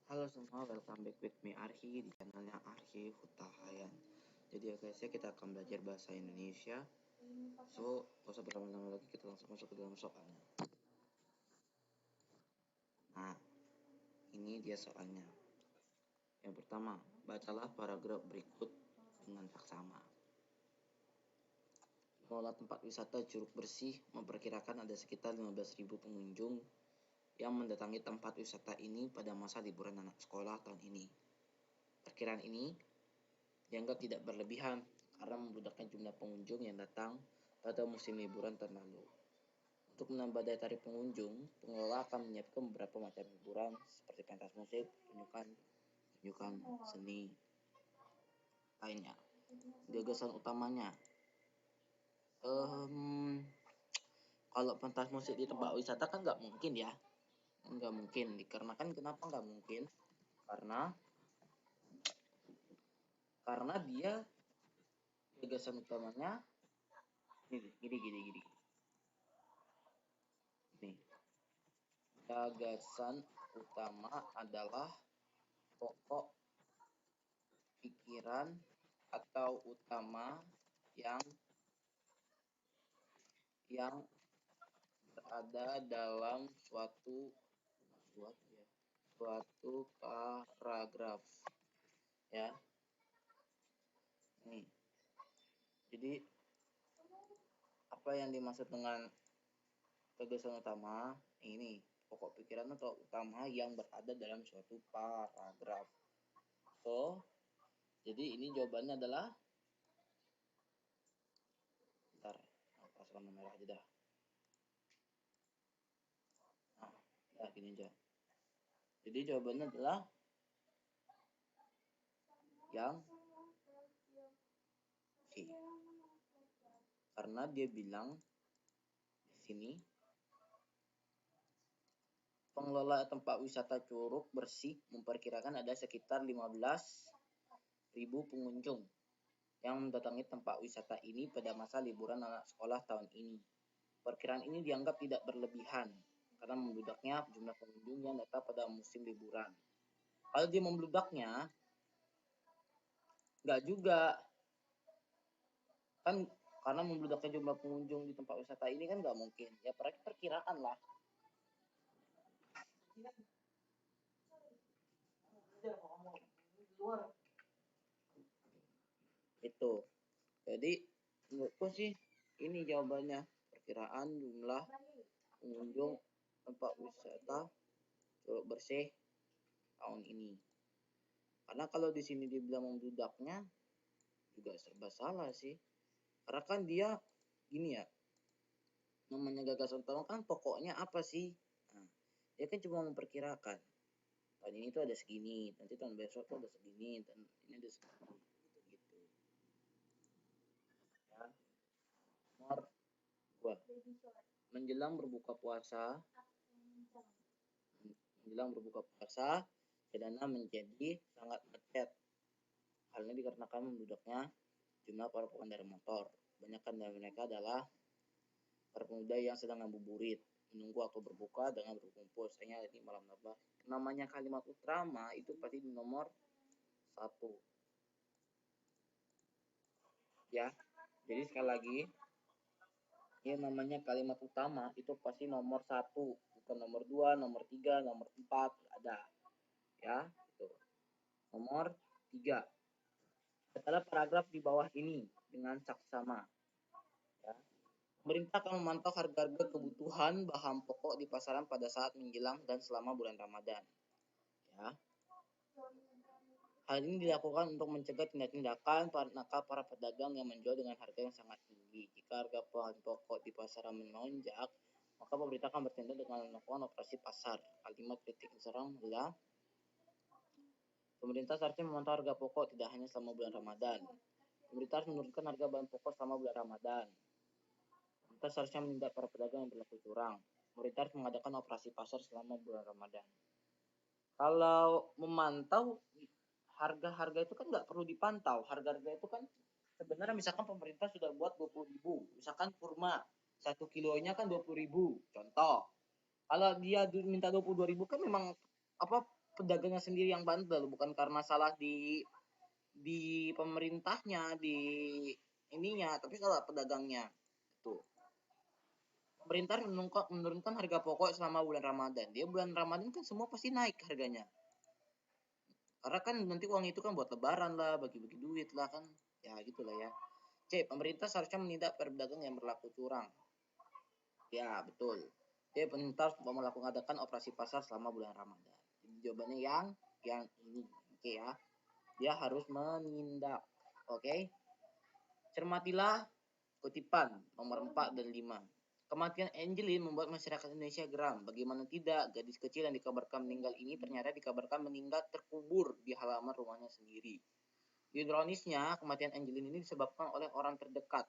Halo semua, welcome back with me Arhi di channelnya Arhi Hutahayan. Jadi ya guys ya, kita akan belajar bahasa Indonesia. So, gak usah berlama-lama lagi, kita langsung masuk ke dalam soalnya. Nah, ini dia soalnya. Yang pertama, bacalah paragraf berikut dengan saksama. Pengelola tempat wisata Curug Bersih memperkirakan ada sekitar 15.000 pengunjung yang mendatangi tempat wisata ini pada masa liburan anak sekolah tahun ini. Perkiraan ini dianggap tidak berlebihan karena membludaknya jumlah pengunjung yang datang pada musim liburan tahun lalu. Untuk menambah daya tarik pengunjung, pengelola akan menyiapkan beberapa macam hiburan seperti pentas musik, tunjukan seni lainnya. Gagasan utamanya, kalau pentas musik di tempat wisata kan nggak mungkin ya, nggak mungkin. Dikarenakan kenapa nggak mungkin? Karena dia gagasan utamanya gini. Nih, gagasan utama adalah pokok pikiran atau utama yang berada dalam suatu paragraf ya. Nih, jadi apa yang dimaksud dengan gagasan utama? Ini pokok pikiran atau utama yang berada dalam suatu paragraf. So, jadi ini jawabannya adalah, bentar, pas warna merah aja dah. Nah, gini aja. Jadi jawabannya adalah yang C. Karena dia bilang di sini pengelola tempat wisata Curug Bersih memperkirakan ada sekitar 15.000 pengunjung yang mendatangi tempat wisata ini pada masa liburan anak sekolah tahun ini. Perkiraan ini dianggap tidak berlebihan karena membludaknya jumlah pengunjung yang datang pada musim liburan. Kalau dia membludaknya, nggak juga. Kan karena membludaknya jumlah pengunjung di tempat wisata ini kan nggak mungkin. Ya perkiraan lah. Itu. Jadi menurutku sih ini jawabannya, perkiraan jumlah pengunjung tempat wisata Curug Bersih tahun ini. Karena kalau di sini dibilang membludaknya juga serba salah sih. Karena kan dia gini ya, namanya gagasan utama kan pokoknya apa sih? Nah, dia kan cuma memperkirakan. Tahun ini tuh ada segini, nanti tahun besok tuh ada segini, dan ini ada segini. Gitu. Ya. Nomor 2. Menjelang berbuka puasa, jalanan menjadi sangat macet. Hal ini dikarenakan membludaknya jumlah para pengendara motor. Kebanyakan dari mereka adalah para pemuda yang sedang ngabuburit, menunggu waktu berbuka dengan berkumpul. Sayangnya ini malam nambah. Namanya kalimat utama itu pasti di nomor 1. Ya, jadi sekali lagi, yang namanya kalimat utama itu pasti nomor 1, bukan nomor 2, nomor 3, nomor 4, ada. Ya, itu. Nomor 3. Bacalah paragraf di bawah ini dengan saksama. Ya. Pemerintah akan memantau harga-harga kebutuhan bahan pokok di pasaran pada saat menjelang dan selama bulan Ramadan. Ya. Hal ini dilakukan untuk mencegah tindak-tindakan para pedagang yang menjual dengan harga yang sangat tinggi. Jika harga bahan pokok di pasaran melonjak, maka pemerintah akan bertindak dengan melakukan operasi pasar. Kalimat kritik serang adalah pemerintah seharusnya memantau harga pokok tidak hanya selama bulan Ramadan. Pemerintah harus menurunkan harga bahan pokok selama bulan Ramadan. Pemerintah seharusnya menindak para pedagang yang berlaku curang. Pemerintah harus mengadakan operasi pasar selama bulan Ramadan. Kalau memantau harga-harga itu kan nggak perlu dipantau. Harga-harga itu kan sebenarnya misalkan pemerintah sudah buat 20.000, misalkan kurma 1 kilonya kan 20.000, contoh. Kalau dia minta 22.000 kan memang pedagangnya sendiri yang bandel, bukan karena salah di pemerintahnya, di ininya, tapi salah pedagangnya. Tuh. Pemerintah menurunkan harga pokok selama bulan Ramadan. Dia bulan Ramadan kan semua pasti naik harganya. Karena kan nanti uang itu kan buat lebaran lah, bagi-bagi duit lah kan. Ya gitulah ya. C. Pemerintah seharusnya menindak pedagang yang berlaku curang. Ya, betul. D. Pemerintah harus melakukan operasi pasar selama bulan Ramadan. Jadi jawabannya yang ini. Oke ya. Dia harus menindak. Oke. Cermatilah kutipan nomor 4 dan 5. Kematian Angelin membuat masyarakat Indonesia geram. Bagaimana tidak, gadis kecil yang dikabarkan meninggal ini ternyata dikabarkan meninggal terkubur di halaman rumahnya sendiri. Ironisnya, kematian Angelin ini disebabkan oleh orang terdekat.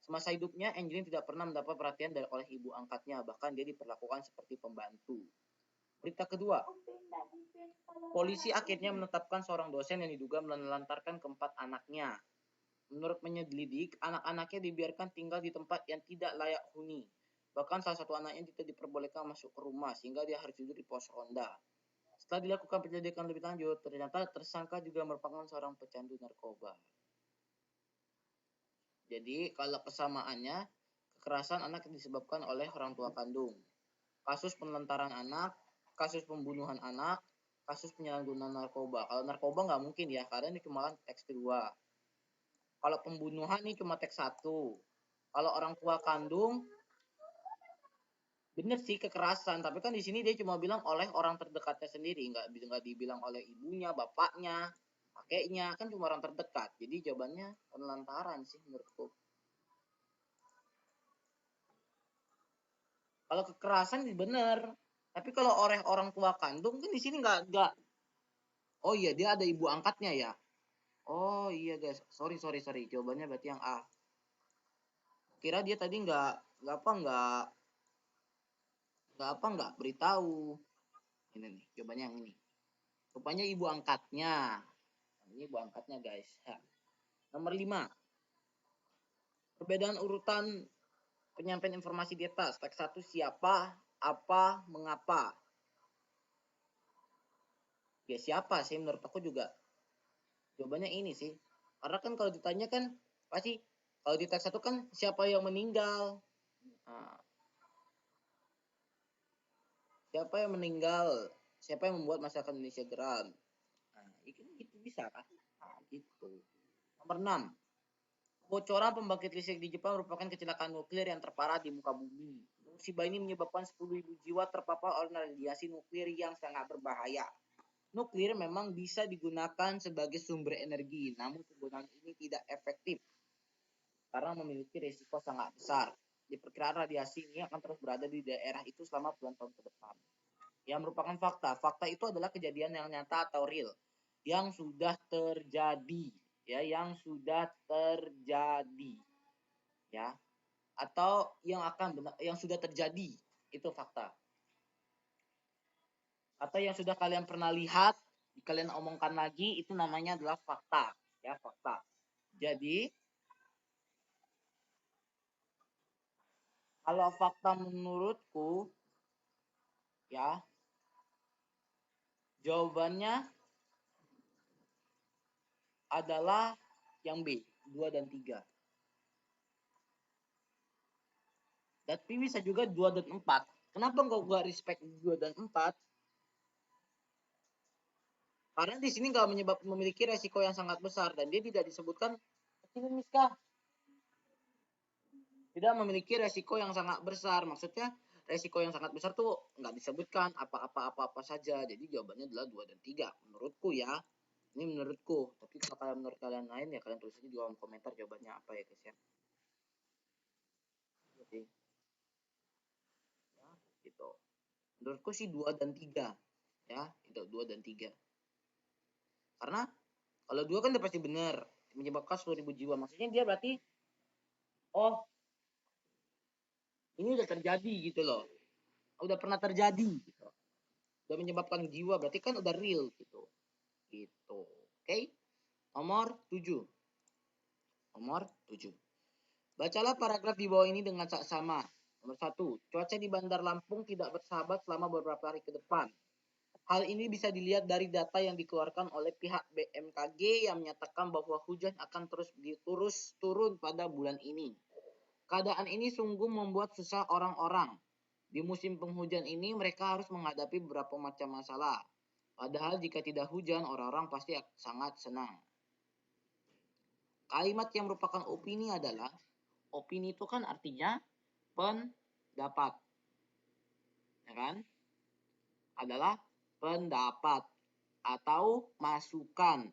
Semasa hidupnya, Angelin tidak pernah mendapat perhatian oleh ibu angkatnya, bahkan dia diperlakukan seperti pembantu. Berita kedua, polisi akhirnya menetapkan seorang dosen yang diduga menelantarkan keempat anaknya. Menurut penyelidik, anak-anaknya dibiarkan tinggal di tempat yang tidak layak huni. Bahkan salah satu anaknya tidak diperbolehkan masuk ke rumah, sehingga dia harus tidur di pos ronda. Setelah dilakukan penyelidikan lebih lanjut, ternyata tersangka juga merupakan seorang pecandu narkoba. Jadi, kalau kesamaannya, kekerasan anak disebabkan oleh orang tua kandung. Kasus penelantaran anak, kasus pembunuhan anak, kasus penyalahgunaan narkoba. Kalau narkoba nggak mungkin ya, karena ini cuma teks kedua. Kalau pembunuhan ini cuma teks 1. Kalau orang tua kandung, bener sih kekerasan, tapi kan di sini dia cuma bilang oleh orang terdekatnya sendiri, nggak dibilang oleh ibunya, bapaknya, kakeknya, kan cuma orang terdekat. Jadi jawabannya penelantaran sih menurutku. Kalau kekerasan bener, tapi kalau oleh orang tua kandung kan di sini nggak. Oh iya, dia ada ibu angkatnya ya. Oh iya guys, sorry. Jawabannya berarti yang A. Kira dia tadi nggak beritahu. Ini nih, jawabannya yang ini. Rupanya ibu angkatnya. Ini ibu angkatnya guys. Ya. Nomor 5. Perbedaan urutan penyampaian informasi di atas. Teks 1 siapa, apa, mengapa. Ya siapa sih menurut aku juga. Jawabannya ini sih. Karena kan kalau ditanya kan pasti kalau di teks 1 kan siapa yang meninggal. Nah, siapa yang meninggal? Siapa yang membuat masyarakat Indonesia geram? Nah, itu bisa kan? Nah, gitu. Nomor 6. Kebocoran pembangkit listrik di Jepang merupakan kecelakaan nuklir yang terparah di muka bumi. Musibah ini menyebabkan 10.000 jiwa terpapar oleh radiasi nuklir yang sangat berbahaya. Nuklir memang bisa digunakan sebagai sumber energi, namun penggunaan ini tidak efektif karena memiliki risiko sangat besar. Diperkirakan radiasi ini akan terus berada di daerah itu selama puluhan tahun ke depan. Yang merupakan fakta. Fakta itu adalah kejadian yang nyata atau real yang sudah terjadi, ya, yang sudah terjadi, ya, atau yang sudah terjadi, itu fakta. Atau yang sudah kalian pernah lihat, kalian omongkan lagi, itu namanya adalah fakta, ya, fakta. Jadi kalau fakta menurutku, ya, jawabannya adalah yang B, 2 dan 3. Tapi bisa juga 2 dan 4. Kenapa nggak respect 2 dan 4? Karena di sini nggak memiliki resiko yang sangat besar dan dia tidak disebutkan tidak memiliki resiko yang sangat besar. Maksudnya resiko yang sangat besar tuh nggak disebutkan apa-apa saja. Jadi jawabannya adalah 2 dan 3. Menurutku ya. Ini menurutku. Tapi kalau menurut kalian lain ya kalian tulis aja di kolom komentar jawabannya apa ya guys ya. Jadi ya, gitu. Menurutku sih 2 dan 3. Ya, itu 2 dan 3. Karena kalau 2 kan udah pasti benar. Menyebabkan 10.000 jiwa. Maksudnya dia berarti oh ini udah terjadi gitu loh. Udah pernah terjadi gitu. Udah menyebabkan jiwa berarti kan udah real gitu. Gitu. Oke. Nomor 7. Nomor 7. Bacalah paragraf di bawah ini dengan sama. Nomor 1. Cuaca di Bandar Lampung tidak bersahabat selama beberapa hari ke depan. H. Hal ini bisa dilihat dari data yang dikeluarkan oleh pihak BMKG yang menyatakan bahwa hujan akan terus turun pada bulan ini. Keadaan ini sungguh membuat susah orang-orang. Di musim penghujan ini mereka harus menghadapi beberapa macam masalah. Padahal jika tidak hujan, orang-orang pasti sangat senang. Kalimat yang merupakan opini adalah, opini itu kan artinya pendapat, ya kan? Adalah pendapat atau masukan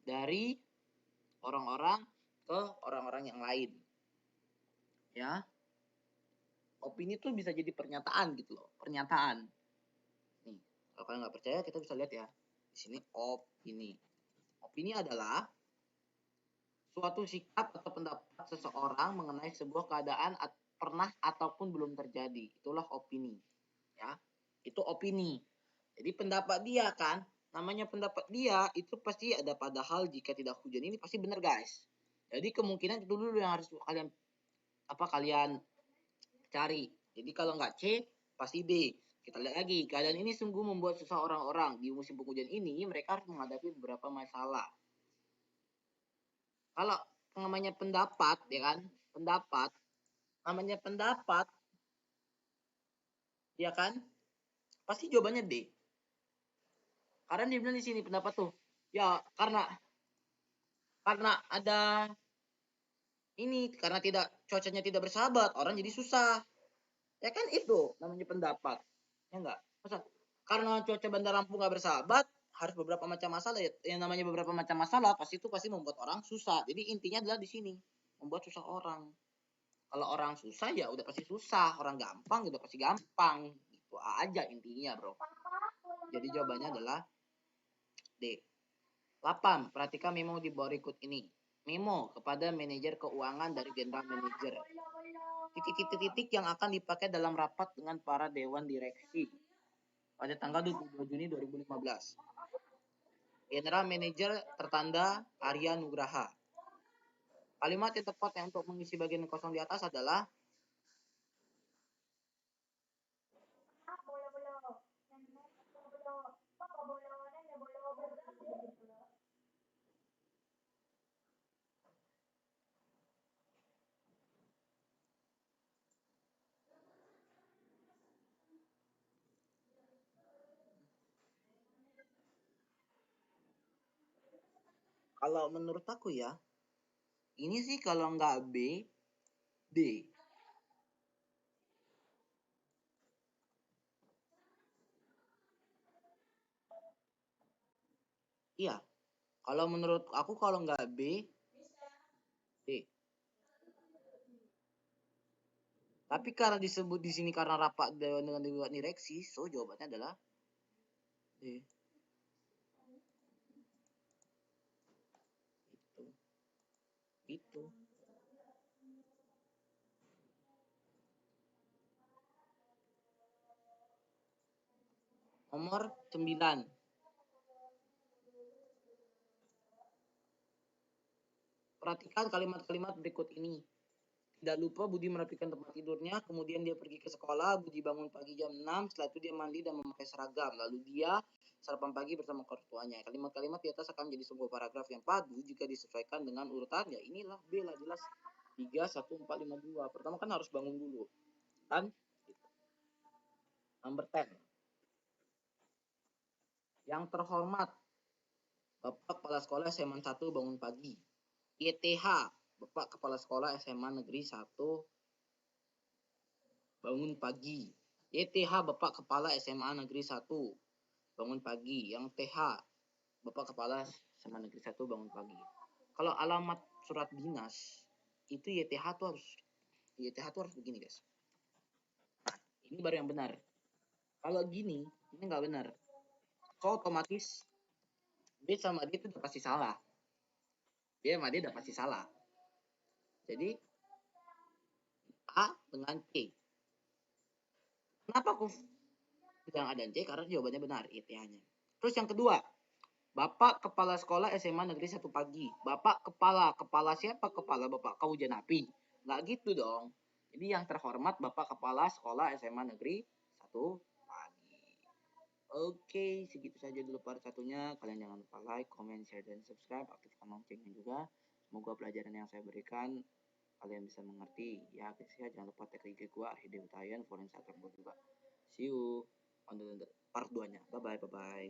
dari orang-orang ke orang-orang yang lain. Ya. Opini itu bisa jadi pernyataan gitu loh, pernyataan. Nih, kalau kalian nggak percaya kita bisa lihat ya. Di sini opini. Opini adalah suatu sikap atau pendapat seseorang mengenai sebuah keadaan pernah ataupun belum terjadi. Itulah opini. Ya. Itu opini. Jadi pendapat dia kan, namanya pendapat dia itu pasti ada padahal jika tidak hujan ini pasti benar guys. Jadi kemungkinan itu dulu yang harus kalian cari. Jadi kalau nggak C pasti B. Kita lihat lagi, keadaan ini sungguh membuat susah orang-orang. Di musim penghujan ini mereka harus menghadapi beberapa masalah. Kalau namanya pendapat, ya kan, pendapat, namanya pendapat, ya kan, pasti jawabannya D. Karena dia bilang di sini pendapat tuh, ya karena ada ini, karena cuacanya tidak bersahabat, orang jadi susah. Ya kan itu namanya pendapat. Ya enggak? Masa karena cuaca Bandar Lampung nggak bersahabat, harus beberapa macam masalah ya. Yang namanya beberapa macam masalah pasti membuat orang susah. Jadi intinya adalah di sini, membuat susah orang. Kalau orang susah ya udah pasti susah, orang gampang udah pasti gampang. Itu aja intinya, Bro. Jadi jawabannya adalah D. 8. Perhatikan memo di bawah berikut ini. Memo kepada manajer keuangan dari general manager. Titik-titik yang akan dipakai dalam rapat dengan para dewan direksi pada tanggal 22 Juni 2015. General manager tertanda Arya Nugraha. Kalimat yang tepat yang untuk mengisi bagian kosong di atas adalah kalau menurut aku ya, ini sih kalau nggak B, D. Iya, kalau menurut aku kalau nggak B, D. Tapi karena disebut di sini karena rapat dengan dewan direksi, so jawabannya adalah D. Itu. Nomor 9. Perhatikan kalimat-kalimat berikut ini. Tidak lupa Budi merapikan tempat tidurnya, kemudian dia pergi ke sekolah, Budi bangun pagi jam 6, setelah itu dia mandi dan memakai seragam. Lalu dia sarapan pagi bersama orang tuanya. Kalimat-kalimat di atas akan menjadi sebuah paragraf yang padu jika disesuaikan dengan urutan. Ya inilah B lah jelas. 3, 1, 4, 5, 2. Pertama kan harus bangun dulu. Kan? Number 10. Yang terhormat, Bapak Kepala Sekolah SMA 1 bangun pagi. YTH, Bapak Kepala Sekolah SMA Negeri 1 bangun pagi. YTH, Bapak Kepala SMA Negeri 1 bangun pagi. Yang TH, Bapak Kepala SMA Negeri 1 bangun pagi. Kalau alamat surat dinas itu YTH tuh harus begini guys. Nah, ini baru yang benar. Kalau gini ini nggak benar. So otomatis B sama D itu udah pasti salah. B sama D udah pasti salah. Jadi A dengan C. Kenapa aku bilang A dan C? Karena jawabannya benar, YTH-nya. Terus yang kedua, Bapak Kepala Sekolah SMA Negeri 1 pagi. Bapak Kepala siapa? Kepala Bapak Kaujan Api. Nggak gitu dong. Jadi yang terhormat Bapak Kepala Sekolah SMA Negeri 1 pagi. Oke, segitu saja dulu part satunya. Kalian jangan lupa like, comment, share, dan subscribe. Aktifkan loncengnya juga. Semoga pelajaran yang saya berikan kalian bisa mengerti. Ya guys ya, jangan lupa tag IG gua Arhide Utayan, follow Instagram gua juga. See you on the part 2-nya. Bye bye.